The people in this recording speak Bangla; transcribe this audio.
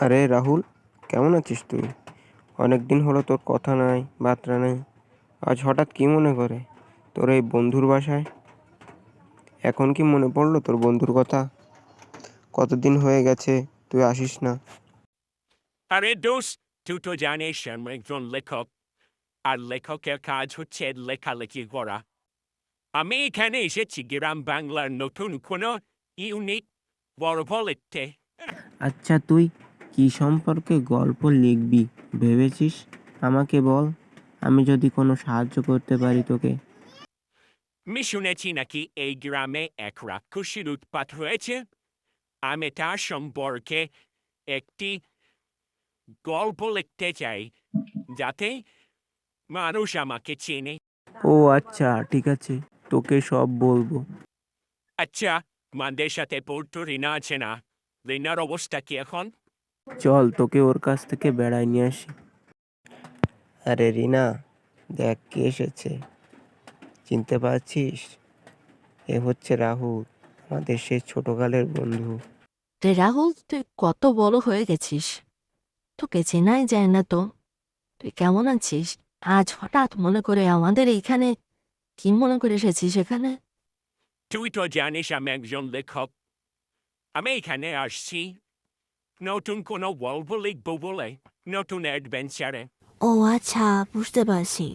আরে রাহুল, কেমন আছিস তুই? অনেকদিন হলো তোর কথা নাই, বার্তা নেই। আজ হঠাৎ কি মনে করে তোর এই বন্ধুর বাসায়? এখন কি মনে পড়লো তোর বন্ধুর কথা? কতদিন হয়ে গেছে তুই আসিস না। আরে দোস্ত, তুই তো জানিস আমি একজন লেখক, আর লেখকের কাজ হচ্ছে লেখালেখি করা। আমি এখানে এসেছি গ্রাম বাংলার নতুন কোনো ইউনিট গল্প লিখতে। আচ্ছা, তুই কি সম্পর্কে গল্প লিখবি ভেবেছিস? আমাকে বল, আমি যদি কোনো সাহায্য করতে পারি তোকে। আমি শুনেছি নাকি এই গ্রামে এক রাক্ষসীর উৎপাত হয়েছে। আমি তার সম্পর্কে একটি গল্প লিখতে চাই, যাতে মানুষ আমাকে চেনে। ও আচ্ছা, ঠিক আছে, তোকে সব বলবো। আচ্ছা, আমাদের সাথে পড়তো রিনা আছে না? রিনার অবস্থা কি এখন? চল তোকে ওর কাছ থেকে বেড়াই নিয়ে আসি। আরে রিনা, দেখ কে এসেছে, চিনতে পারছিস? এ হচ্ছে রাহুল, আমাদের সেই ছোটকালের বন্ধু। রে রাহুল, তুই কত বড় হয়ে গেছিস, তোকে চেনাই যায় না তো। তুই কেমন আছিস? আজ হঠাৎ মনে করে আমাদের এইখানে, কি মনে করে এসেছিস এখানে? তুই তো জানিস আমি একজন লেখক। আমি এখানে আসছি নতুন কোনো গল্প লিখবো বলে, নতুন অ্যাডভেঞ্চারে। ও আচ্ছা, বুঝতে পারছি।